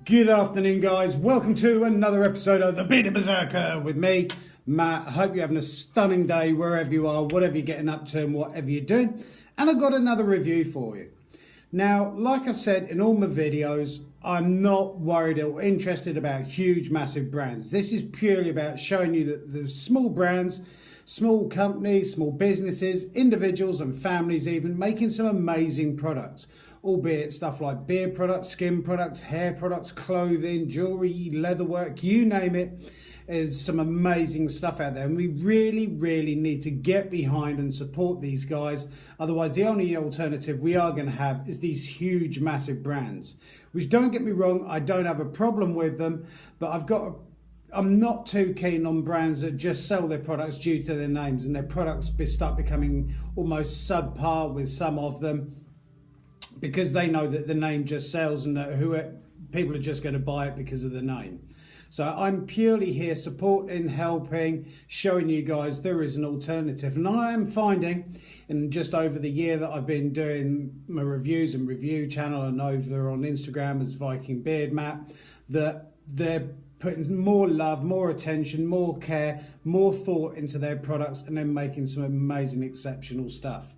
Good afternoon, guys. Welcome to another episode of the Bearded Berserker with me, Matt. I hope you're having a stunning day wherever you are, whatever you're getting up to and whatever you're doing. And I've got another review for you. Now, like I said in all my videos, I'm not worried or interested about huge, massive brands. This is purely about showing you that there's small brands, small companies, small businesses, individuals and families even making some amazing products. Albeit stuff like beard products, skin products, hair products, clothing, jewellery, leatherwork, you name it. There's some amazing stuff out there, and we really need to get behind and support these guys. Otherwise, the only alternative we are going to have is these huge, massive brands. Which, don't get me wrong, I don't have a problem with them, but I'm not too keen on brands that just sell their products due to their names, and their products start becoming almost subpar with some of them, because they know that the name just sells and that people are just going to buy it because of the name. So I'm purely here supporting, helping, showing you guys there is an alternative. And I am finding, in just over the year that I've been doing my reviews and review channel and over on Instagram as Viking Beard Matt, that they're putting more love, more attention, more care, more thought into their products, and then making some amazing, exceptional stuff.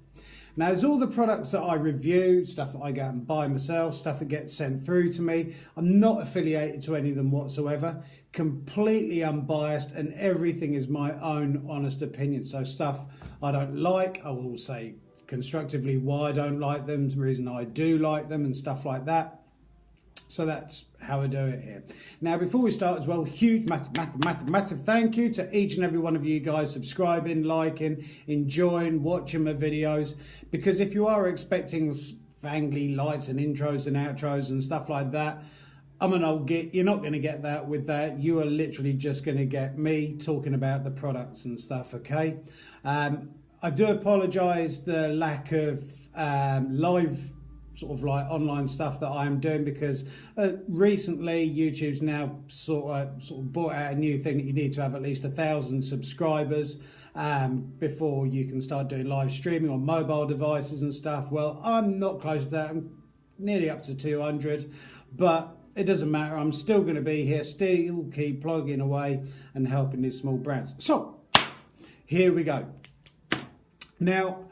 Now, as all the products that I review, stuff that I go out and buy myself, stuff that gets sent through to me, I'm not affiliated to any of them whatsoever, completely unbiased, and everything is my own honest opinion. So stuff I don't like, I will say constructively why I don't like them, the reason I do like them and stuff like that. So that's how I do it here. Now, before we start as well, huge, massive thank you to each and every one of you guys subscribing, liking, enjoying, watching my videos. Because if you are expecting fangly lights and intros and outros and stuff like that, I'm an old git. You're not going to get that with that. You are literally just going to get me talking about the products and stuff, okay? I do apologise the lack of live sort of like online stuff that I am doing, because recently YouTube's now sort of brought out a new thing that you need to have at least 1,000 subscribers before you can start doing live streaming on mobile devices and stuff. Well, I'm not close to that. I'm nearly up to 200, but it doesn't matter. I'm still going to be here, still keep plugging away and helping these small brands. So here we go. Now,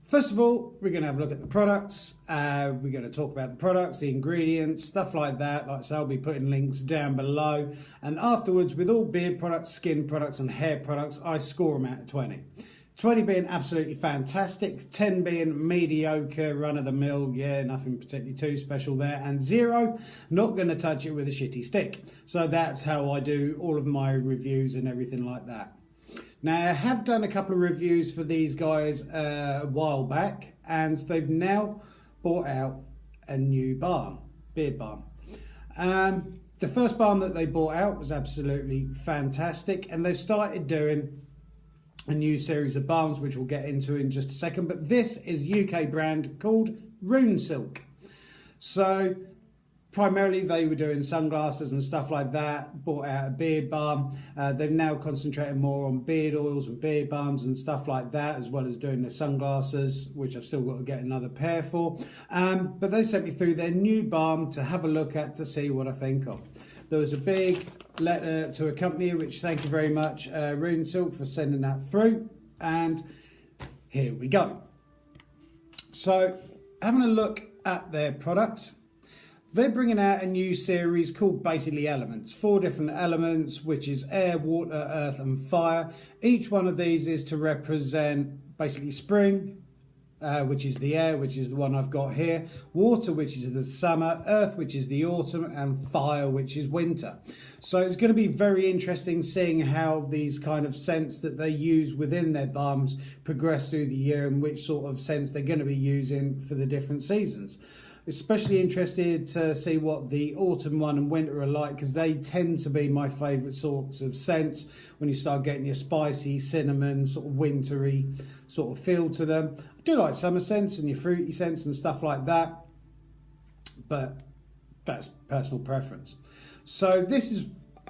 first of all, we're going to have a look at the products. We're going to talk about the products, the ingredients, stuff like that. Like I say, I'll be putting links down below. And afterwards, with all beard products, skin products and hair products, I score them out of 20. 20 being absolutely fantastic, 10 being mediocre, run-of-the-mill, yeah, nothing particularly too special there, and 0, not going to touch it with a shitty stick. So that's how I do all of my reviews and everything like that. Now, I have done a couple of reviews for these guys a while back, and they've now brought out a new balm, beard balm. The first balm that they brought out was absolutely fantastic, and they've started doing a new series of balms, which we'll get into in just a second. But this is a UK brand called Runesilk. So primarily, they were doing sunglasses and stuff like that, brought out a beard balm. They've now concentrated more on beard oils and beard balms and stuff like that, as well as doing the sunglasses, which I've still got to get another pair for. But they sent me through their new balm to have a look at, to see what I think of. There was a big letter to a company, which thank you very much, Runesilk, for sending that through. And here we go. So, having a look at their product, they're bringing out a new series called basically Elements. 4 different elements, which is air, water, earth and fire. Each one of these is to represent basically spring, which is the air, which is the one I've got here. Water, which is the summer. Earth, which is the autumn. And fire, which is winter. So it's going to be very interesting seeing how these kind of scents that they use within their balms progress through the year, and which sort of scents they're going to be using for the different seasons. Especially interested to see what the autumn one and winter are like, because they tend to be my favourite sorts of scents when you start getting your spicy, cinnamon, sort of wintry sort of feel to them. I do like summer scents and your fruity scents and stuff like that, but that's personal preference. So this is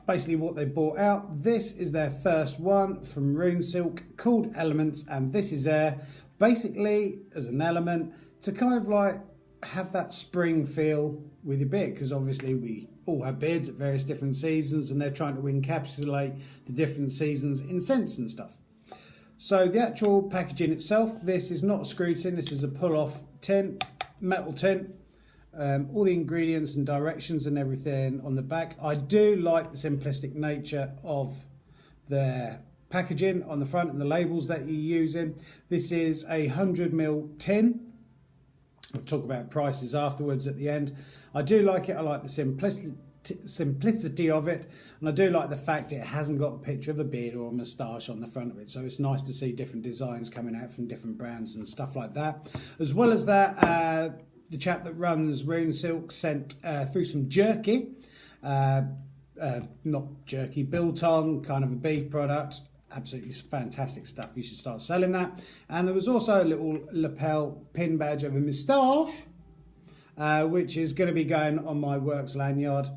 basically what they brought out. This is their first one from Runesilk called Elements, and this is air, basically as an element to kind of like have that spring feel with your beard, because obviously we all have beards at various different seasons and they're trying to encapsulate the different seasons in scents and stuff. So the actual packaging itself, this is not a screw tin, this is a pull-off tin, metal tin. All the ingredients and directions and everything on the back. I do like the simplistic nature of their packaging on the front and the labels that you're using. This is a 100ml tin. I'll talk about prices afterwards at the end. I do like it. I like the simplicity of it, and I do like the fact it hasn't got a picture of a beard or a moustache on the front of it, so it's nice to see different designs coming out from different brands and stuff like that. As well as that, the chap that runs Runesilk sent through some jerky, not jerky, biltong, kind of a beef product. Absolutely fantastic stuff. You should start selling that. And there was also a little lapel pin badge of a moustache, which is going to be going on my works lanyard.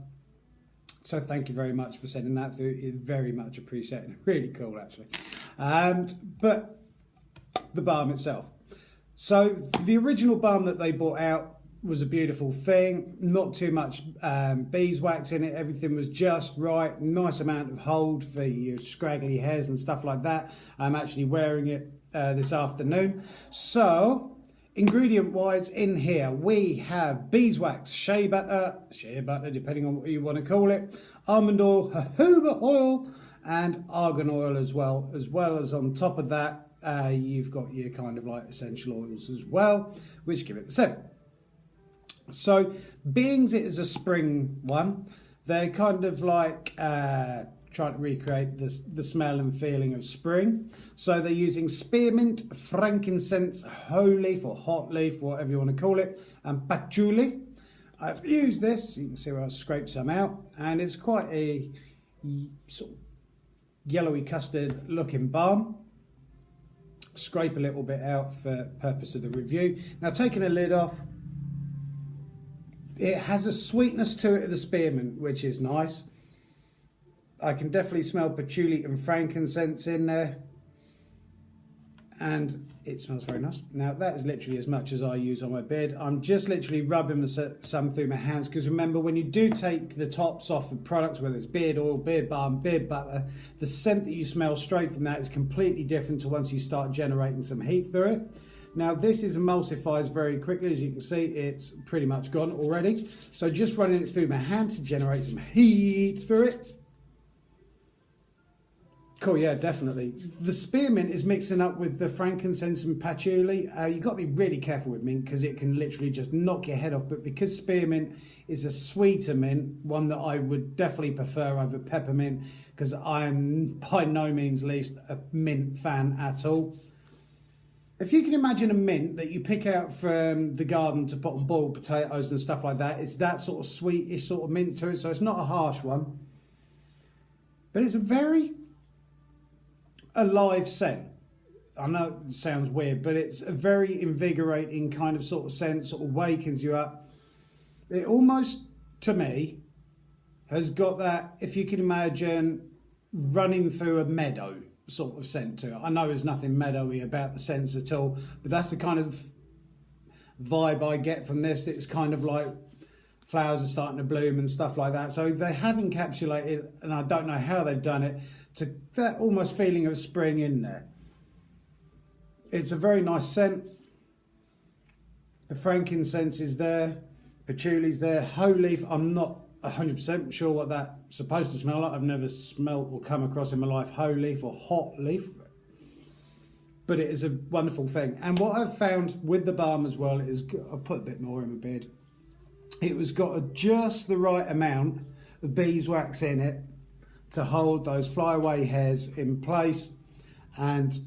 So thank you very much for sending that through. It's very much appreciated. Really cool, actually. But the balm itself. So the original balm that they brought out was a beautiful thing. Not too much beeswax in it. Everything was just right. Nice amount of hold for your scraggly hairs and stuff like that. I'm actually wearing it this afternoon. So ingredient wise in here we have beeswax, shea butter depending on what you want to call it, almond oil, jojoba oil and argan oil as well as on top of that you've got your kind of like essential oils as well, which give it the scent. So being it is a spring one, they're kind of like trying to recreate the smell and feeling of spring. So they're using spearmint, frankincense, whole leaf or hot leaf, whatever you want to call it, and patchouli. I've used this, you can see where I scraped some out, and it's quite a sort of yellowy custard looking balm. Scrape a little bit out for purpose of the review. Now taking a lid off, it has a sweetness to it of the spearmint, which is nice. I can definitely smell patchouli and frankincense in there. And it smells very nice. Now that is literally as much as I use on my beard. I'm just literally rubbing some through my hands, because remember, when you do take the tops off of products, whether it's beard oil, beard balm, beard butter, the scent that you smell straight from that is completely different to once you start generating some heat through it. Now this is emulsifies very quickly, as you can see it's pretty much gone already. So just running it through my hand to generate some heat through it. Cool, yeah, definitely. The spearmint is mixing up with the frankincense and patchouli. You've got to be really careful with mint, because it can literally just knock your head off. But because spearmint is a sweeter mint, one that I would definitely prefer over peppermint, because I'm by no means least a mint fan at all. If you can imagine a mint that you pick out from the garden to put on boiled potatoes and stuff like that, it's that sort of sweetish sort of mint to it, so it's not a harsh one. But it's a very alive scent. I know it sounds weird, but it's a very invigorating kind of sort of scent, sort of wakens you up. It almost, to me, has got that, if you can imagine running through a meadow sort of scent to it. I know there's nothing meadowy about the scents at all, but that's the kind of vibe I get from this. It's kind of like flowers are starting to bloom and stuff like that. So they have encapsulated, and I don't know how they've done it, to that almost feeling of spring in there. It's a very nice scent. The frankincense is there, patchouli's there, whole leaf. I'm not 100% sure what that's supposed to smell like. I've never smelled or come across in my life whole leaf or hot leaf, but it is a wonderful thing. And what I've found with the balm as well is, I'll put a bit more in my beard, it was got just the right amount of beeswax in it to hold those flyaway hairs in place. And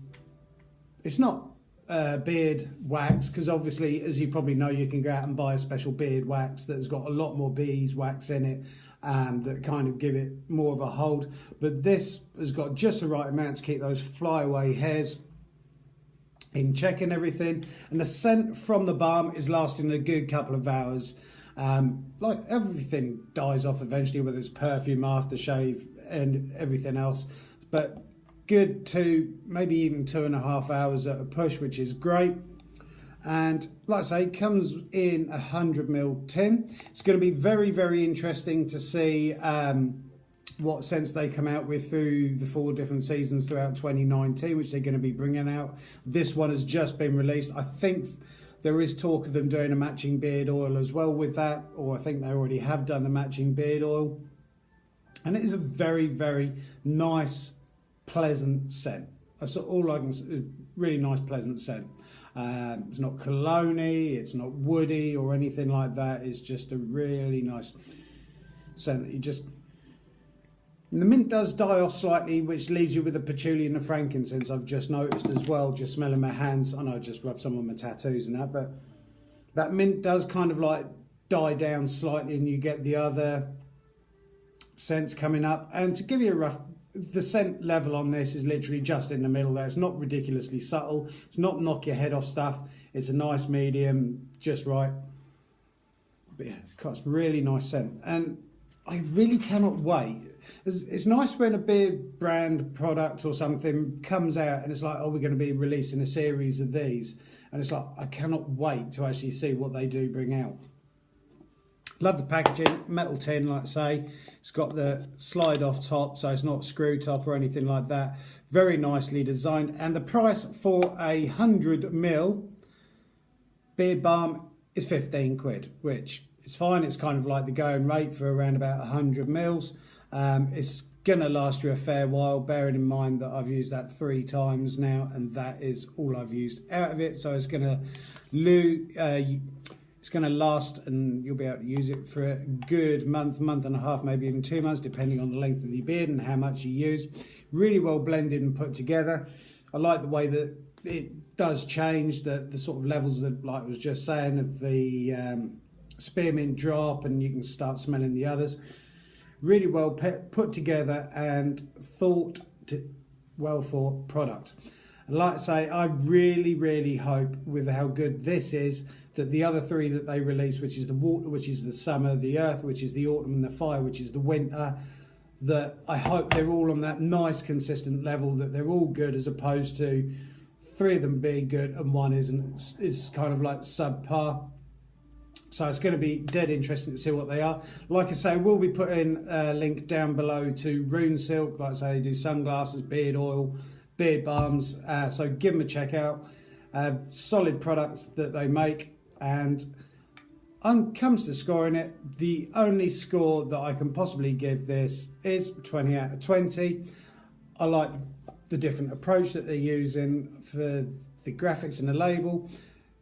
it's not beard wax, because obviously, as you probably know, you can go out and buy a special beard wax that's got a lot more beeswax in it, that kind of give it more of a hold. But this has got just the right amount to keep those flyaway hairs in check and everything. And the scent from the balm is lasting a good couple of hours. Like everything dies off eventually, whether it's perfume, aftershave and everything else, but good 2, maybe even 2.5 hours at a push, which is great. And like I say, it comes in a 100ml tin. It's going to be very, very interesting to see what scents they come out with through the 4 different seasons throughout 2019, which they're going to be bringing out. This one has just been released. I think there is talk of them doing a matching beard oil as well with that, or I think they already have done a matching beard oil. And it is a very, very nice, pleasant scent. That's all I can say. Really nice, pleasant scent. It's not cologne-y, it's not woody or anything like that. It's just a really nice scent that you just... And the mint does die off slightly, which leaves you with the patchouli and the frankincense. I've just noticed as well, just smelling my hands. I know I just rubbed some on my tattoos and that, but that mint does kind of like die down slightly, and you get the other scents coming up. And to give you a rough... The scent level on this is literally just in the middle there. It's not ridiculously subtle. It's not knock your head off stuff. It's a nice medium, just right. But yeah, it's really nice scent. And I really cannot wait. It's nice when a beer brand product or something comes out and it's like, oh, we're going to be releasing a series of these. And it's like, I cannot wait to actually see what they do bring out. Love the packaging, metal tin, like I say. It's got the slide off top, so it's not screw top or anything like that. Very nicely designed. And the price for a 100ml beard balm is 15 quid, which is fine. It's kind of like the going rate for around about 100 mils. It's going to last you a fair while, bearing in mind that I've used that 3 times now, and that is all I've used out of it. So it's going to it's going to last, and you'll be able to use it for a good month, month and a half, maybe even 2 months, depending on the length of your beard and how much you use. Really well blended and put together. I like the way that it does change the sort of levels that, like I was just saying, of the spearmint drop, and you can start smelling the others. Really well put together and well thought product. And like I say, I really, really hope with how good this is, that the other 3 that they release, which is the water, which is the summer, the earth, which is the autumn, and the fire, which is the winter, that I hope they're all on that nice consistent level, that they're all good, as opposed to 3 of them being good and 1 isn't, is kind of like subpar. So it's going to be dead interesting to see what they are. Like I say, we'll be putting a link down below to Runesilk. Like I say, they do sunglasses, beard oil, beard balms. So give them a check out. Solid products that they make. And when it comes to scoring it, the only score that I can possibly give this is 20 out of 20. I like the different approach that they're using for the graphics and the label.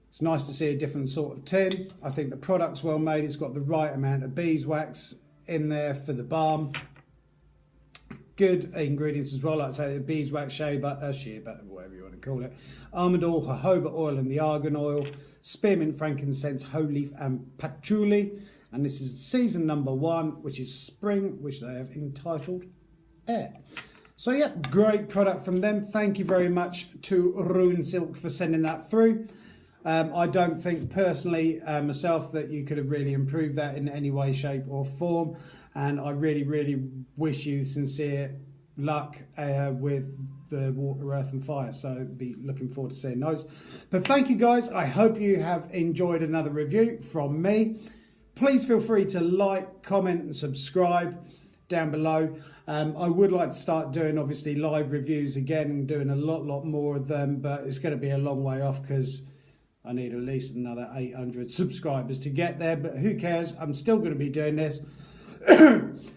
It's nice to see a different sort of tin. I think the product's well made. It's got the right amount of beeswax in there for the balm. Good ingredients as well, like I say, the beeswax, shea butter, whatever you want to call it. Almond oil, jojoba oil and the argan oil. Spearmint, frankincense, whole leaf and patchouli. And this is season number 1, which is spring, which they have entitled Air. So yeah, great product from them. Thank you very much to Runesilk for sending that through. I don't think personally myself that you could have really improved that in any way, shape or form, and I really, really wish you sincere luck with the water, earth and fire. So I'll be looking forward to seeing those. But thank you guys. I hope you have enjoyed another review from me. Please feel free to like, comment and subscribe down below. I would like to start doing obviously live reviews again and doing a lot more of them, but it's going to be a long way off because I need at least another 800 subscribers to get there, but who cares? I'm still going to be doing this.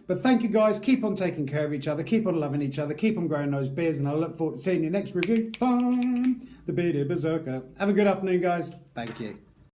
But thank you guys. Keep on taking care of each other. Keep on loving each other. Keep on growing those beards, and I look forward to seeing you next review from the Bearded Berserker. Have a good afternoon, guys. Thank you.